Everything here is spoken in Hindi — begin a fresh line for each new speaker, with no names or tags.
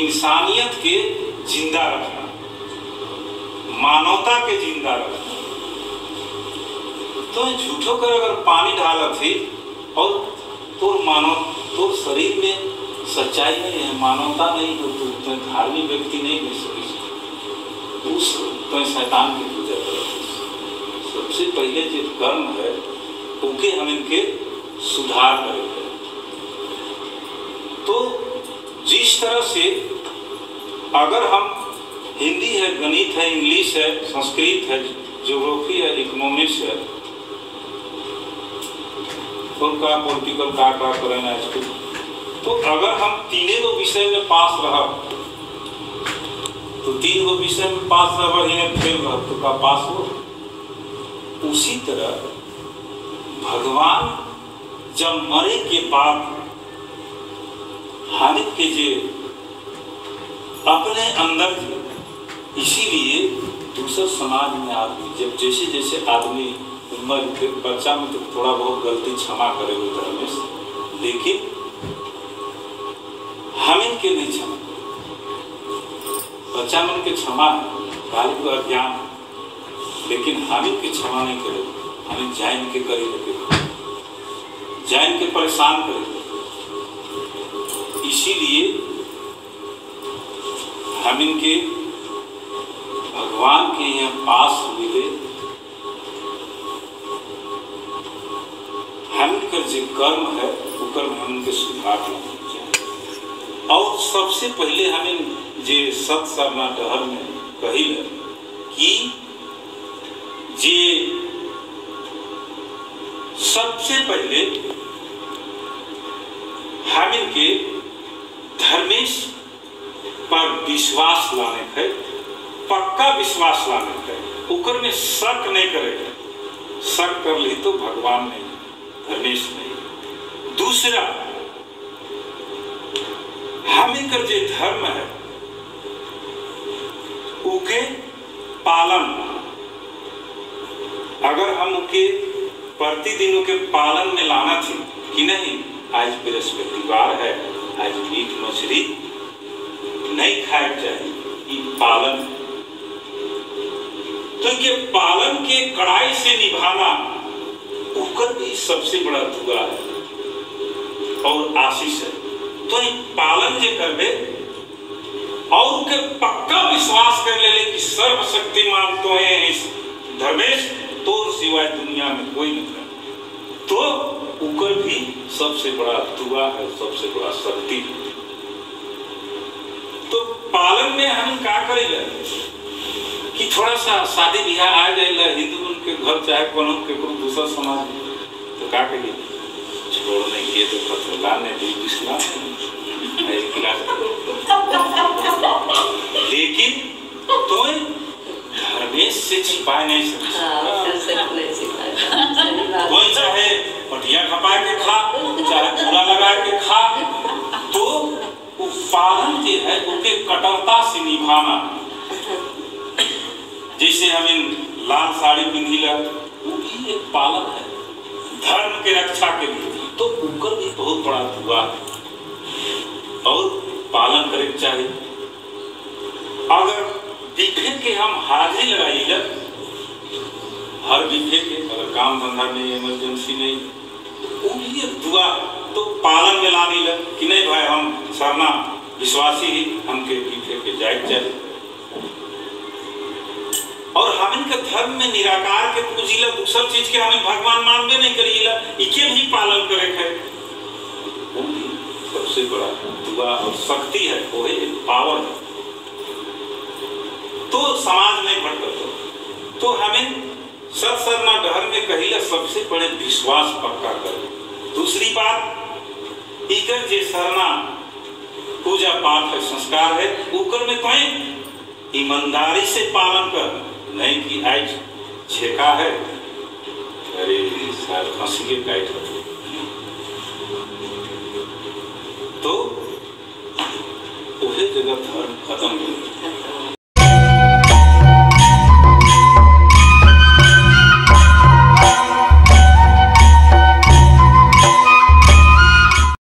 इंसानियत के जिंदा रखना, मानवता के जिंदा रखना। तो झूठो कर अगर पानी डाला थी और तो शरीर में सच्चाई नहीं है, मानवता नहीं हो, तो धार्मिक व्यक्ति नहीं बन सके, उस तो शैतान की पूजा कर। सबसे पहले जो कर्म है उनके हम इनके सुधार करेंगे। तो जिस तरह से अगर हम हिंदी है, गणित है, इंग्लिश है, संस्कृत है, ज्योग्राफी है, इकोनॉमिक्स है, और का पॉलिटिकल का करना है, तो अगर हम तीनों विषय में पास रहा तो 3 गो विषय में पास रहा, फेल रहा तो का पास हो। उसी तरह भगवान जब मरे के बाद हानि के जे अपने अंदर थे, इसीलिए दूसरे समाज में आदमी जब जैसे जैसे आदमी उम्र के बच्चा में तो थोड़ा बहुत गलती क्षमा करेंगे धर्मेश, लेकिन हम इनके नहीं क्षमा। बच्चा मन के क्षमा कार्य को अज्ञान, लेकिन हम इनके क्षमा नहीं करेंगे। हमें जैन के करेंगे, जैन के परेशान करेंगे। इसीलिए हम इनके भगवान के यहाँ पास मिले, हम इनका जो कर्म है वो कर्म हम इनके सुधार करना चाहिए। और सबसे पहले हमें जे सत सरना डहर में कहिल कि जे सबसे पहले हम इनके धर्मेश पर विश्वास लाने है, पक्का विश्वास लाने है, उकर में शक नहीं करेगा। शक कर ली तो भगवान नहीं, धर्मेश नहीं। दूसरा, हम इनका जो धर्म है उनके पालन, अगर हम उनके प्रतिदिन उनके पालन में लाना थी कि नहीं, आज बृहस्पतिवार है, आज मीट मछली नहीं खाए चाहिए, ये पालन। तो ये पालन के कड़ाई से निभाना उनका भी सबसे बड़ा दुआ है और आशीष है। तो ये पालन जो करवे और उनके पक्का विश्वास कर ले कि सर्वशक्तिमान तो है इस धर्मेश, तो सिवाय दुनिया में कोई नहीं है, तो उकर भी सबसे बड़ा दुआ है, सबसे बड़ा शक्ति है। तो पालन में हम क्या करेंगे कि थोड़ा सा शादी ब्याह आ जाए हिंदू के घर चाहे कोनो के दूसरा समाज में, तो क्या करिए, छोड़ने के तो पत्र ने दी इस्लाम, लेकिन तो धर्मेश से छिपा नहीं सकता। कोई चाहे पटिया खपा के खा, चाहे पूरा लगा के खा, तो वो पालन जो है उनके कटरता से निभाना। जैसे हमें लाल साड़ी पिंधिला, वो भी एक पालन है धर्म के रक्षा के लिए, तो उनका भी बहुत बड़ा दुआ है और पालन करे चाहिए। अगर विफे के हम हाजिरी लगाइए, हर विफे के अगर काम धंधा में इमरजेंसी नहीं, वो भी एक दुआ, तो पालन में लाने लग कि नहीं भाई हम सरना विश्वासी ही हमके विफे के जाए चाहिए। और हम इनके धर्म में निराकार के पूजिला, दूसर चीज के हमें भगवान मानबे नहीं करिएला, इके भी पालन करे है, वो भी सबसे बड़ा दुआ और शक्ति है, वो है पावर है। तो समाज में भटकते, तो हमें सत सरना डहर में कहिला सबसे बड़े विश्वास पक्का करें। दूसरी बात, इकर जे सरना पूजा पाठ है, संस्कार है, उकर में कोई ईमानदारी से पालन कर, नहीं कि आज छेका है, अरे शायद फांसी के काट, तो वही जगह धर्म खत्म हो गया।